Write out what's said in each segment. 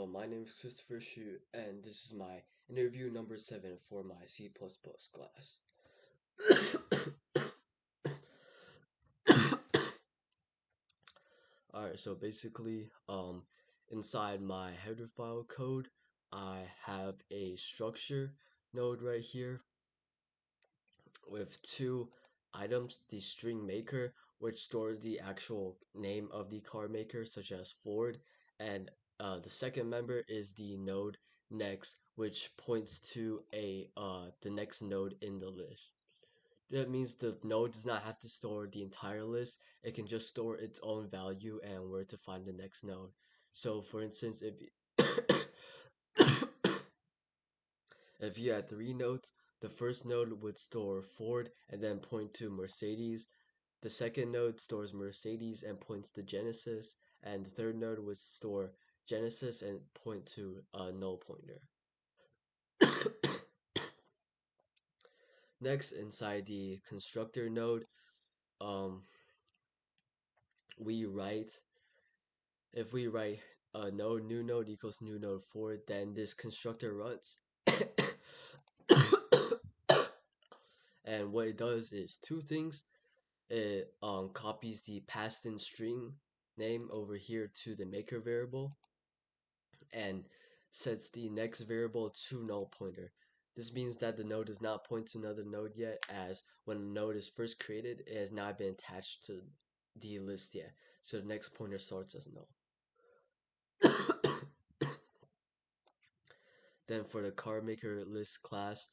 My name is CIST2362, and this is my interview number 7 for my C++ class. Alright, so basically, inside my header file code, I have a structure node right here with two items, the string maker, which stores the actual name of the car maker, such as Ford, and the second member is the node next, which points to the next node in the list. That means the node does not have to store the entire list. It can just store its own value and where to find the next node. So for instance, if you had three nodes, the first node would store Ford and then point to Mercedes. The second node stores Mercedes and points to Genesis, and the third node would store Genesis and point to a null pointer. Next, inside the constructor node, we write if we write new node equals new node 4, then this constructor runs. And what it does is two things. It copies the passed in string name over here to the maker variable and sets the next variable to null pointer. This means that the node does not point to another node yet, as when a node is first created, it has not been attached to the list yet. So the next pointer starts as null. Then for the car maker list class,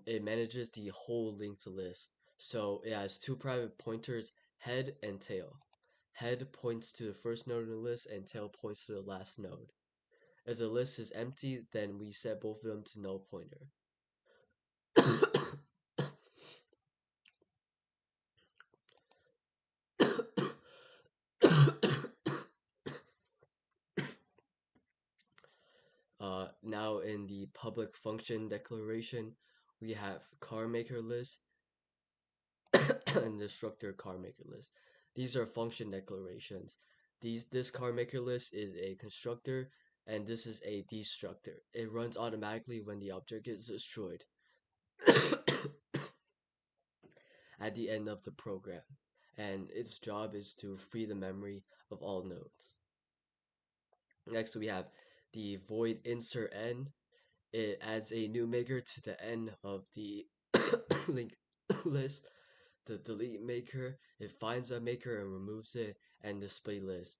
it manages the whole linked list. So it has two private pointers, head and tail. Head points to the first node in the list and tail points to the last node. If the list is empty, then we set both of them to null pointer. Now in the public function declaration, we have car maker list and destructor car maker list. These are function declarations. This car maker list is a constructor and this is a destructor. It runs automatically when the object is destroyed at the end of the program, and its job is to free the memory of all nodes. Next we have the void insert n. It adds a new maker to the end of the linked list. The delete maker, it finds a maker and removes it, and display list,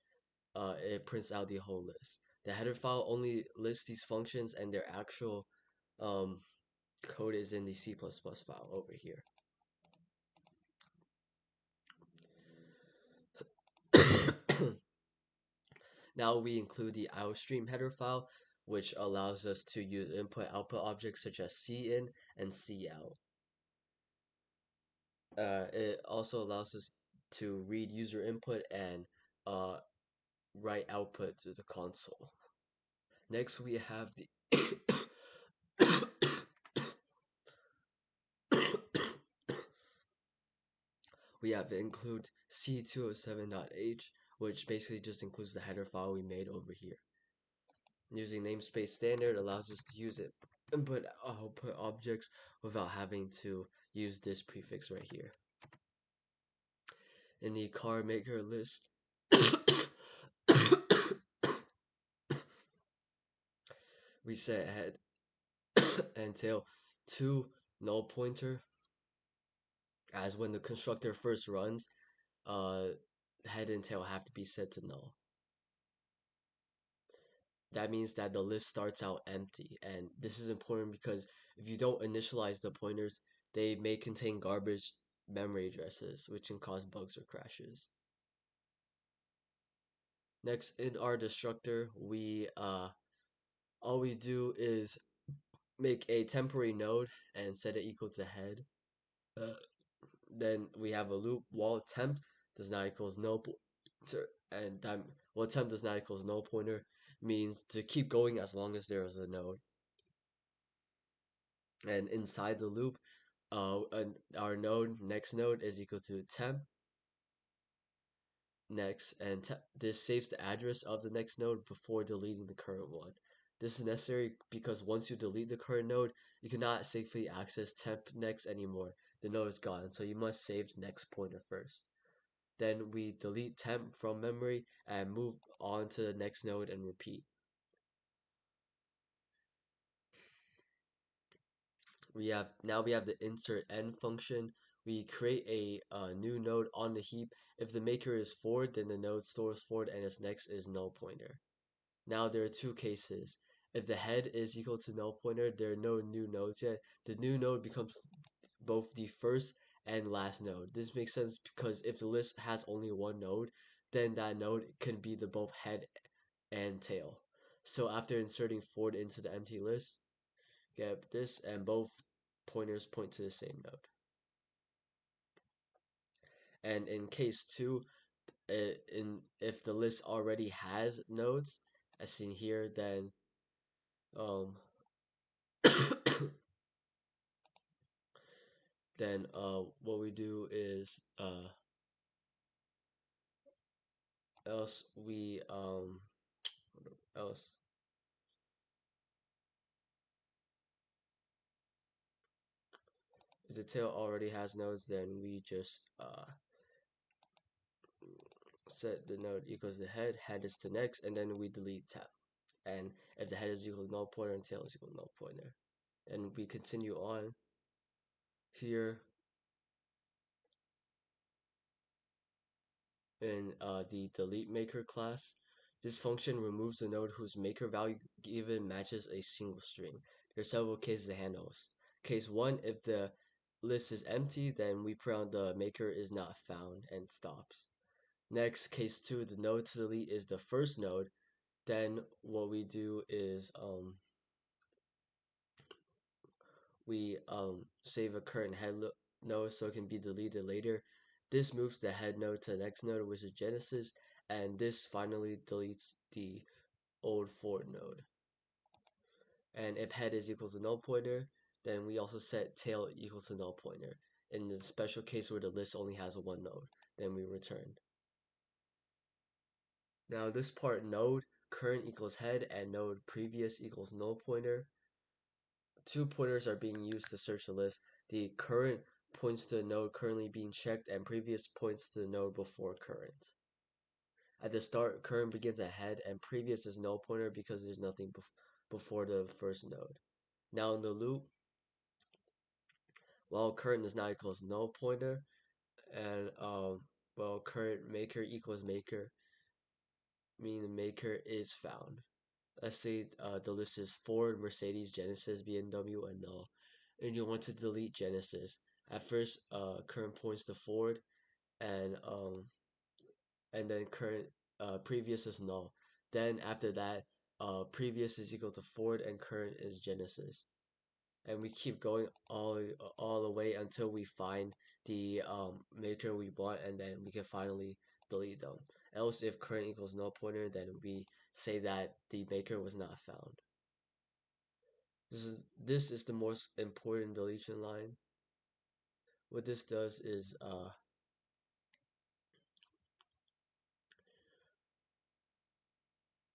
it prints out the whole list. The header file only lists these functions, and their actual code is in the C++ file over here. Now we include the IOStream header file, which allows us to use input-output objects such as cin and cout. It also allows us to read user input and write output to the console. Next we have the we have include C207.h, which basically just includes the header file we made over here. Using namespace standard allows us to use it input output objects without having to use this prefix right here. In the car maker list, we set head and tail to null pointer, as when the constructor first runs, head and tail have to be set to null. That means that the list starts out empty, and this is important because if you don't initialize the pointers, they may contain garbage memory addresses, which can cause bugs or crashes. Next, in our destructor, all we do is make a temporary node and set it equal to head. Then we have a loop while temp does not equals null pointer, and while temp does not equals null pointer means to keep going as long as there is a node. And inside the loop, our next node is equal to temp. next, and this saves the address of the next node before deleting the current one. This is necessary because once you delete the current node, you cannot safely access temp next anymore. The node is gone, so you must save the next pointer first. Then we delete temp from memory and move on to the next node and repeat. We have the insert n function. We create a new node on the heap. If the maker is forward, then the node stores forward and its next is null pointer. Now there are two cases. If the head is equal to null pointer, there are no new nodes yet. The new node becomes both the first and last node. This makes sense because if the list has only one node, then that node can be the both head and tail. So after inserting forward into the empty list, get this, and both pointers point to the same node. And in case 2, if the list already has nodes, as seen here, then um, what we do is else we else if the tail already has nodes, then we just set the node equals the head, head is the next, and then we delete tap. And if the head is equal to null pointer and tail is equal to null pointer, and we continue on here in the delete maker class. This function removes the node whose maker value given matches a single string. There are several cases it handles. Case 1, if the list is empty, then we print out the maker is not found and stops. Next, case 2, the node to delete is the first node. Then what we do is we save a current head node so it can be deleted later. This moves the head node to the next node, which is Genesis, and this finally deletes the old forward node. And if head is equal to null pointer, then we also set tail equal to null pointer. In the special case where the list only has one node, then we return. Now this part, node current equals head and node previous equals null pointer. Two pointers are being used to search the list. The current points to the node currently being checked, and previous points to the node before current. At the start, current begins at head, and previous is null pointer because there's nothing before the first node. Now in the loop, well, current is now equals null pointer, and well, current maker equals maker, meaning the maker is found. Let's say the list is Ford, Mercedes, Genesis, BMW, and null, and you want to delete Genesis. At first, current points to Ford, and then current previous is null. Then after that, previous is equal to Ford, and current is Genesis. And we keep going all the way until we find the maker we want, and then we can finally delete them. Else, if current equals null pointer, then we say that the maker was not found. This is the most important deletion line. What this does is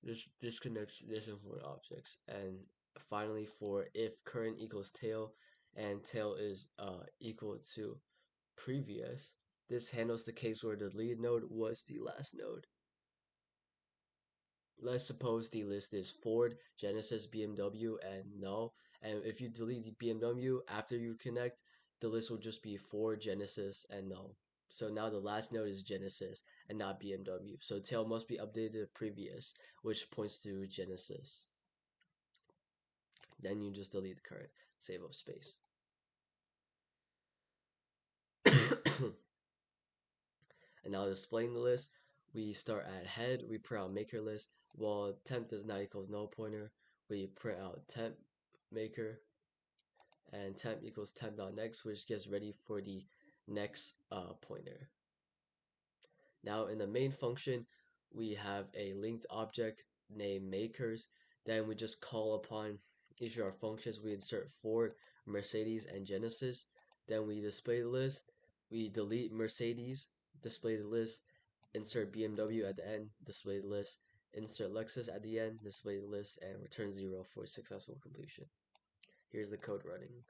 this disconnects disinformed objects. And finally, for if current equals tail and tail is equal to previous, this handles the case where the lead node was the last node. Let's suppose the list is Ford, Genesis, BMW, and null. And if you delete the BMW after you connect, the list will just be Ford, Genesis, and null. So now the last node is Genesis and not BMW. So tail must be updated to previous, which points to Genesis. Then you just delete the current, save up space. And now displaying the list, we start at head, we print out maker list. While temp does not equal null pointer, we print out temp maker, and temp equals temp.next, which gets ready for the next pointer. Now in the main function, we have a linked object named makers. Then we just call upon each of our functions. We insert Ford, Mercedes, and Genesis. Then we display the list. We delete Mercedes, display the list. insert BMW at the end, display the list, insert Lexus at the end, display the list, and return 0 for successful completion. Here's the code running.